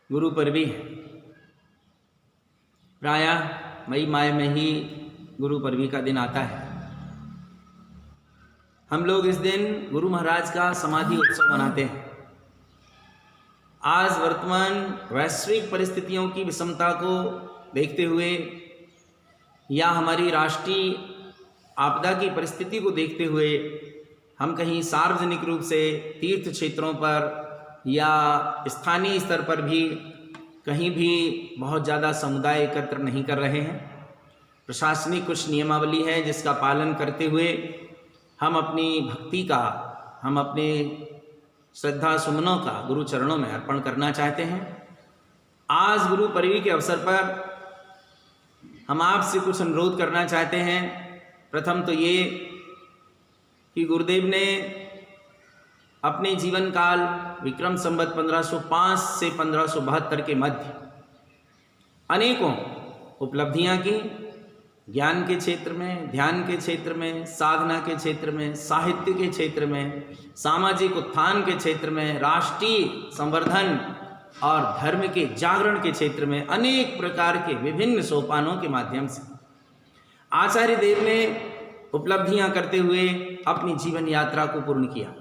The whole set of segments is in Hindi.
गुरु पर्वी है। प्रायः मई माह में ही गुरु पर्वी का दिन आता है। हम लोग इस दिन गुरु महाराज का समाधि उत्सव मनाते हैं। आज वर्तमान वैश्विक परिस्थितियों की विषमता को देखते हुए या हमारी राष्ट्रीय आपदा की परिस्थिति को देखते हुए हम कहीं सार्वजनिक रूप से तीर्थ क्षेत्रों पर या स्थानीय स्तर पर भी कहीं भी बहुत ज़्यादा समुदाय एकत्र नहीं कर रहे हैं। प्रशासनिक कुछ नियमावली है जिसका पालन करते हुए हम अपनी भक्ति का, हम अपने श्रद्धा सुमनों का गुरु चरणों में अर्पण करना चाहते हैं। आज गुरु पर्वी के अवसर पर हम आपसे कुछ अनुरोध करना चाहते हैं। प्रथम तो ये कि गुरुदेव ने अपने जीवन काल विक्रम संवत 1505 से 1572 के मध्य अनेकों उपलब्धियां की। ज्ञान के क्षेत्र में, ध्यान के क्षेत्र में, साधना के क्षेत्र में, साहित्य के क्षेत्र में, सामाजिक उत्थान के क्षेत्र में, राष्ट्रीय संवर्धन और धर्म के जागरण के क्षेत्र में अनेक प्रकार के विभिन्न सोपानों के माध्यम से आचार्य देव ने उपलब्धियां करते हुए अपनी जीवन यात्रा को पूर्ण किया।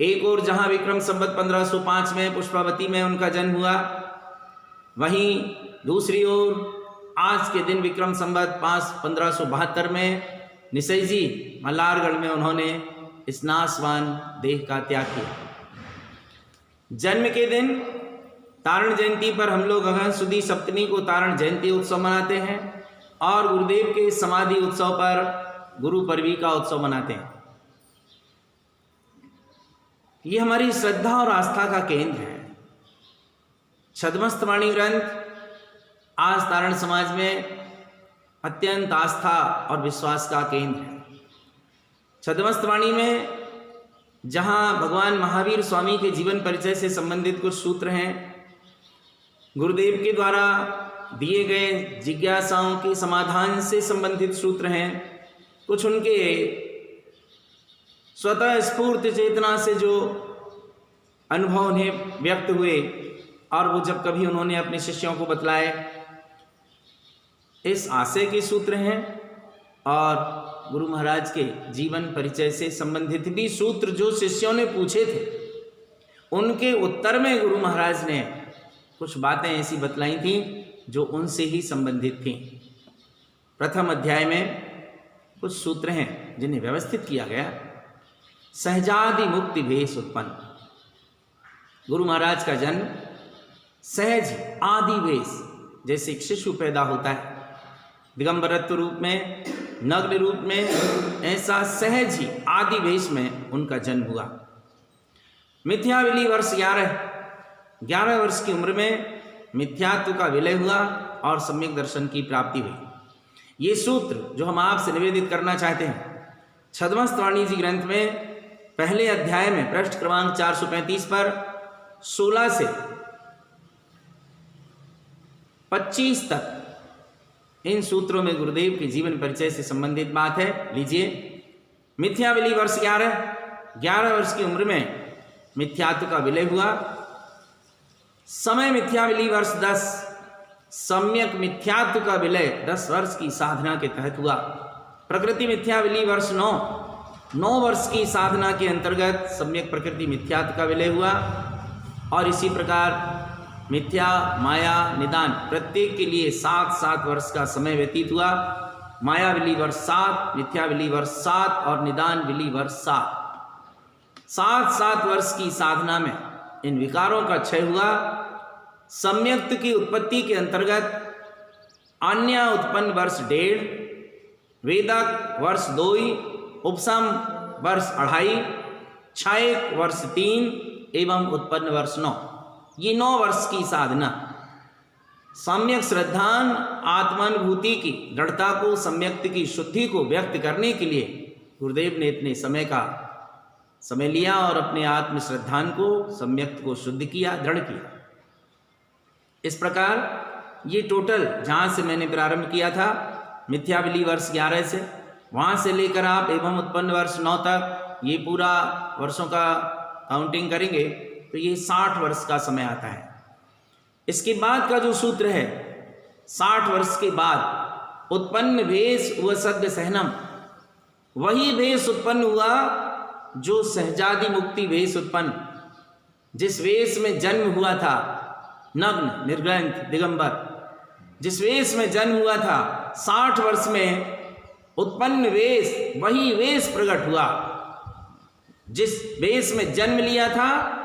एक और जहां विक्रम संवत 1505 में पुष्पावती में उनका जन्म हुआ, वहीं दूसरी ओर आज के दिन विक्रम संवत 1572 में निसई जी मल्हारगढ़ में उन्होंने इस नाशवान देह का त्याग किया। जन्म के दिन तारण जयंती पर हम लोग अगहन सुदी सप्तमी को तारण जयंती उत्सव मनाते हैं और गुरुदेव के समाधि उत्सव पर गुरु पर्वी का उत्सव मनाते हैं। ये हमारी श्रद्धा और आस्था का केंद्र है। छद्मस्त वाणी ग्रंथ आज तारण समाज में अत्यंत आस्था और विश्वास का केंद्र है। छद्मस्त वाणी में जहां भगवान महावीर स्वामी के जीवन परिचय से संबंधित कुछ सूत्र हैं, गुरुदेव के द्वारा दिए गए जिज्ञासाओं के समाधान से संबंधित सूत्र हैं, कुछ उनके स्वतः स्फूर्त चेतना से जो अनुभव उन्हें व्यक्त हुए और वो जब कभी उन्होंने अपने शिष्यों को बतलाए, इस आशय के सूत्र हैं। और गुरु महाराज के जीवन परिचय से संबंधित भी सूत्र जो शिष्यों ने पूछे थे, उनके उत्तर में गुरु महाराज ने कुछ बातें ऐसी बतलाई थी जो उनसे ही संबंधित थी। प्रथम अध्याय में कुछ सूत्र हैं जिन्हें व्यवस्थित किया गया। सहजादि मुक्ति भेष उत्पन्न। गुरु महाराज का जन्म सहज आदि भेष, जैसे एक शिशु पैदा होता है दिगंबरत्व रूप में, नग्न रूप में, ऐसा सहज ही आदि भेष में उनका जन्म हुआ। मिथ्याविली वर्ष 11 वर्ष की उम्र में मिथ्यात्व का विलय हुआ और सम्यक दर्शन की प्राप्ति हुई। ये सूत्र जो हम आपसे निवेदित करना चाहते हैं, छद्मस्त वाणी जी ग्रंथ में पहले अध्याय में पृष्ठ क्रमांक 435 पर 16 से 25 तक इन सूत्रों में गुरुदेव के जीवन परिचय से संबंधित बात है। लीजिए। मिथ्याविली वर्ष 11 वर्ष की उम्र में मिथ्यात्व का विलय हुआ। समय मिथ्याविली वर्ष 10, सम्यक मिथ्यात्व का विलय 10 वर्ष की साधना के तहत हुआ। प्रकृति मिथ्याविली वर्ष 9 वर्ष की साधना के अंतर्गत सम्यक प्रकृति मिथ्यात्व का विलय हुआ। और इसी प्रकार मिथ्या, माया, निदान प्रत्येक के लिए 7 वर्ष का समय व्यतीत हुआ। मायाविली वर्ष 7, मिथ्याविली वर्ष 7 और निदान विली वर्ष 7 वर्ष की साधना में इन विकारों का क्षय हुआ। सम्यक्त की उत्पत्ति के अंतर्गत अन्य उत्पन्न वर्ष 1.5, वेदक वर्ष 2, उपसम वर्ष 2.5, क्षयक वर्ष 3 एवं उत्पन्न वर्ष 9। ये 9 वर्ष की साधना सम्यक श्रद्धान आत्मानुभूति की दृढ़ता को, सम्यक्त की शुद्धि को व्यक्त करने के लिए गुरुदेव ने इतने समय लिया और अपने आत्म श्रद्धान को, सम्यक्त को शुद्ध किया, दृढ़ किया। इस प्रकार ये टोटल जहाँ से मैंने प्रारंभ किया था मिथ्याविली वर्ष 11 से, वहाँ से लेकर आप एवं उत्पन्न वर्ष 9 तक ये पूरा वर्षों का काउंटिंग करेंगे तो ये 60 वर्ष का समय आता है। इसके बाद का जो सूत्र है, 60 वर्ष के बाद उत्पन्न भेष व सद्य सहनम, वही भेष उत्पन्न हुआ जो सहजादि मुक्ति भेष उत्पन्न, जिस वेश में जन्म हुआ था, नग्न निर्ग्रंथ दिगंबर, जिस वेश में जन्म हुआ था, 60 वर्ष में उत्पन्न वेश, वही वेश प्रकट हुआ। जिस वेश में जन्म लिया था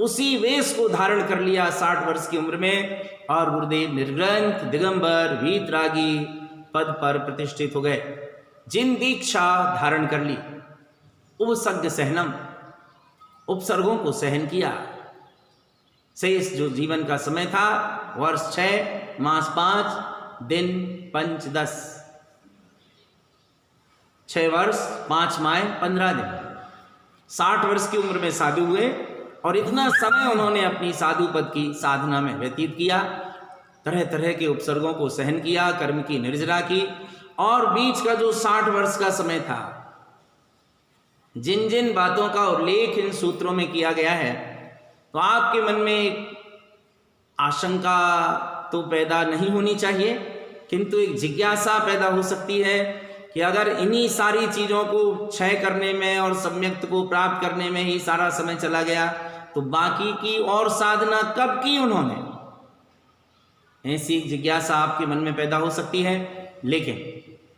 उसी वेश को धारण कर लिया 60 वर्ष की उम्र में, और गुरुदेव निर्ग्रंथ दिगंबर वीतरागी पद पर प्रतिष्ठित हो गए, जिन दीक्षा धारण कर ली। उपसर्ग सहनम, उपसर्गों को सहन किया। शेष जो जीवन का समय था, वर्ष 6 मास 5 दिन 5 10, 6 वर्ष 5 माह 15 दिन, 60 वर्ष की उम्र में साधु हुए और इतना समय उन्होंने अपनी साधु पद की साधना में व्यतीत किया। तरह तरह के उपसर्गों को सहन किया, कर्म की निर्जरा की, और बीच का जो 60 वर्ष का समय था, जिन जिन बातों का उल्लेख इन सूत्रों में किया गया है, तो आपके मन में एक आशंका तो पैदा नहीं होनी चाहिए, किंतु एक जिज्ञासा पैदा हो सकती है कि अगर इन्हीं सारी चीज़ों को क्षय करने में और सम्यक्त को प्राप्त करने में ही सारा समय चला गया, तो बाकी की और साधना कब की उन्होंने? ऐसी जिज्ञासा आपके मन में पैदा हो सकती है। लेकिन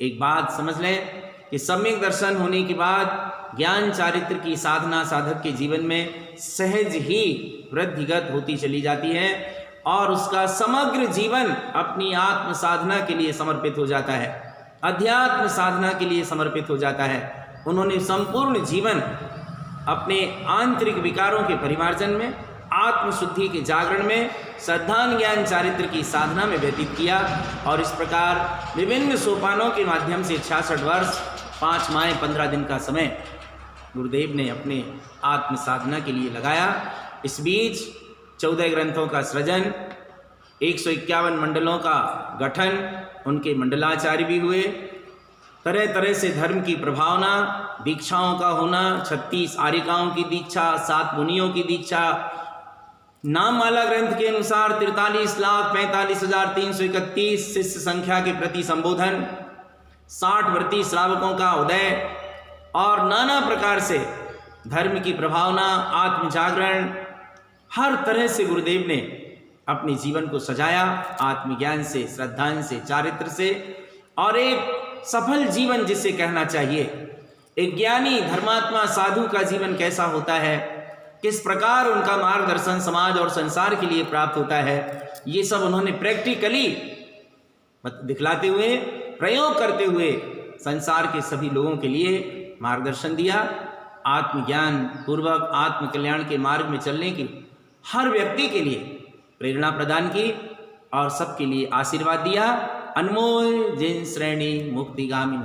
एक बात समझ लें कि सम्यक दर्शन होने के बाद ज्ञान चारित्र की साधना साधक के जीवन में सहज ही वृद्धिगत होती चली जाती है और उसका समग्र जीवन अपनी आत्म साधना के लिए समर्पित हो जाता है, अध्यात्म साधना के लिए समर्पित हो जाता है। उन्होंने संपूर्ण जीवन अपने आंतरिक विकारों के परिमार्जन में, आत्मशुद्धि के जागरण में, श्रद्धान ज्ञान चारित्र की साधना में व्यतीत किया, और इस प्रकार विभिन्न सोपानों के माध्यम से 66 वर्ष 5 माह 15 दिन का समय गुरुदेव ने अपने आत्म साधना के लिए लगाया। इस बीच 14 ग्रंथों का सृजन, 151 मंडलों का गठन, उनके मंडलाचार्य भी हुए, तरह तरह से धर्म की प्रभावना, दीक्षाओं का होना, 36 आर्यिकाओं की दीक्षा, 7 मुनियों की दीक्षा, नाममाला ग्रंथ के अनुसार 43,45,331 शिष्य संख्या के प्रति संबोधन, 60 व्रती श्रावकों का उदय, और नाना प्रकार से धर्म की प्रभावना, आत्म जागरण, हर तरह से गुरुदेव ने अपने जीवन को सजाया, आत्मज्ञान से, श्रद्धान से, चारित्र से, और एक सफल जीवन जिसे कहना चाहिए, एक ज्ञानी धर्मात्मा साधु का जीवन कैसा होता है, किस प्रकार उनका मार्गदर्शन समाज और संसार के लिए प्राप्त होता है, ये सब उन्होंने प्रैक्टिकली दिखलाते हुए, प्रयोग करते हुए संसार के सभी लोगों के लिए मार्गदर्शन दिया। आत्मज्ञान पूर्वक आत्म कल्याण के मार्ग में चलने की हर व्यक्ति के लिए प्रेरणा प्रदान की और सबके लिए आशीर्वाद दिया। अनमोल जिन श्रेणी मुक्तिगामिनी,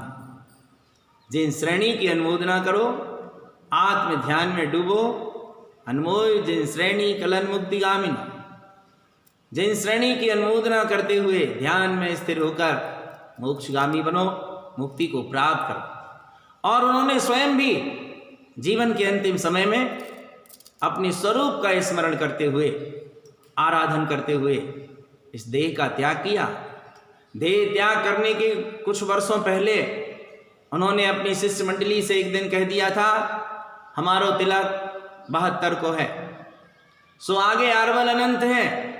जिन श्रेणी की अनुमोदना करो, आत्म ध्यान में डूबो, अनमोल जिन श्रेणी कलन मुक्तिगामिनी, जिन श्रेणी की अनुमोदना करते हुए ध्यान में स्थिर होकर मोक्षगामी बनो, मुक्ति को प्राप्त करो। और उन्होंने स्वयं भी जीवन के अंतिम समय में अपने स्वरूप का स्मरण करते हुए, आराधन करते हुए इस देह का त्याग किया। देह त्याग करने के कुछ वर्षों पहले उन्होंने अपनी शिष्य मंडली से एक दिन कह दिया था, हमारो तिलक 72 को है, सो आगे आरवल अनंत है।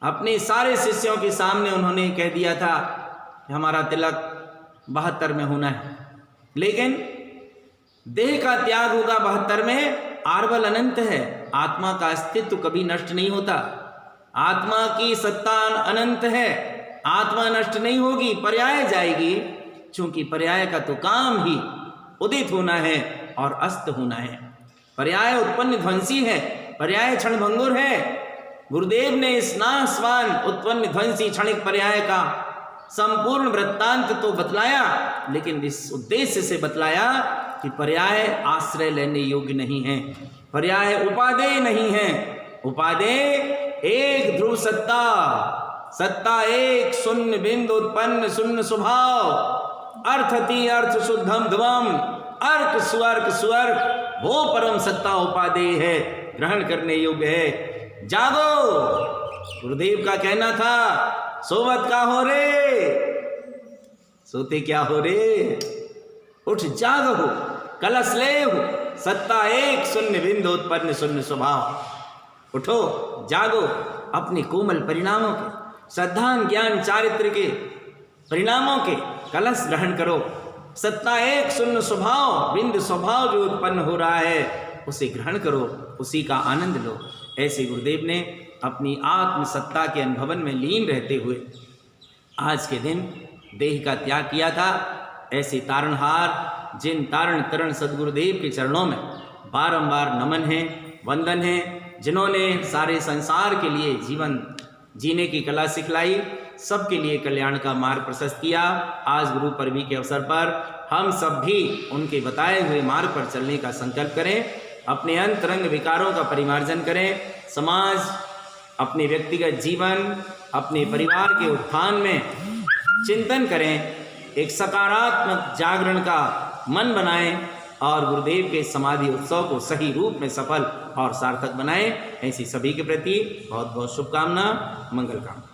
अपने सारे शिष्यों के सामने उन्होंने कह दिया था कि हमारा तिलक 72 में होना है, लेकिन देह का त्याग होगा 72 में, आरवल अनंत है। आत्मा का अस्तित्व कभी नष्ट नहीं होता, आत्मा की सत्ता अनंत है, आत्मा नष्ट नहीं होगी, पर्याय जाएगी, क्योंकि पर्याय का तो काम ही उदित होना है और अस्त होना है। पर्याय उत्पन्न ध्वंसी है, पर्याय क्षणभंगुर है। गुरुदेव ने इस नाशवान उत्पन्न ध्वंसी क्षणिक पर्याय का संपूर्ण वृत्तांत तो बतलाया, लेकिन इस उद्देश्य से बतलाया कि पर्याय आश्रय लेने योग्य नहीं है, पर्याय उपादेय नहीं है। उपादेय एक ध्रुव सत्ता, सत्ता एक, शून्य बिंदु उत्पन्न शून्य स्वभाव, अर्थति अर्थ शुद्धम ध्रुवम, अर्क सुअर्क सुअर्क, वो परम सत्ता उपादेय है, ग्रहण करने योग्य है। जागो। गुरुदेव का कहना था, सोवत का हो रे, सोते क्या हो रे, उठ जागो, कलश ले हो, सत्ता एक शून्य बिंदु उत्पन्न शून्य स्वभाव। उठो, जागो, अपने कोमल परिणामों के, श्रद्धान ज्ञान चारित्र के परिणामों के कलश ग्रहण करो। सत्ता एक शून्य स्वभाव, बिंदु स्वभाव जो उत्पन्न हो रहा है उसे ग्रहण करो, उसी का आनंद लो। ऐसे गुरुदेव ने अपनी आत्म सत्ता के अनुभवन में लीन रहते हुए आज के दिन देह का त्याग किया था। ऐसे तारणहार, जिन तारण तरण सदगुरुदेव के चरणों में बारंबार नमन है, वंदन है, जिन्होंने सारे संसार के लिए जीवन जीने की कला सिखलाई, सबके लिए कल्याण का मार्ग प्रशस्त किया। आज गुरु पर्वी के अवसर पर हम सब भी उनके बताए हुए मार्ग पर चलने का संकल्प करें, अपने अंतरंग विकारों का परिमार्जन करें, समाज, अपने व्यक्तिगत जीवन, अपने परिवार के उत्थान में चिंतन करें, एक सकारात्मक जागरण का मन बनाएं और गुरुदेव के समाधि उत्सव को सही रूप में सफल और सार्थक बनाएं। ऐसी सभी के प्रति बहुत बहुत शुभकामना, मंगल कामना।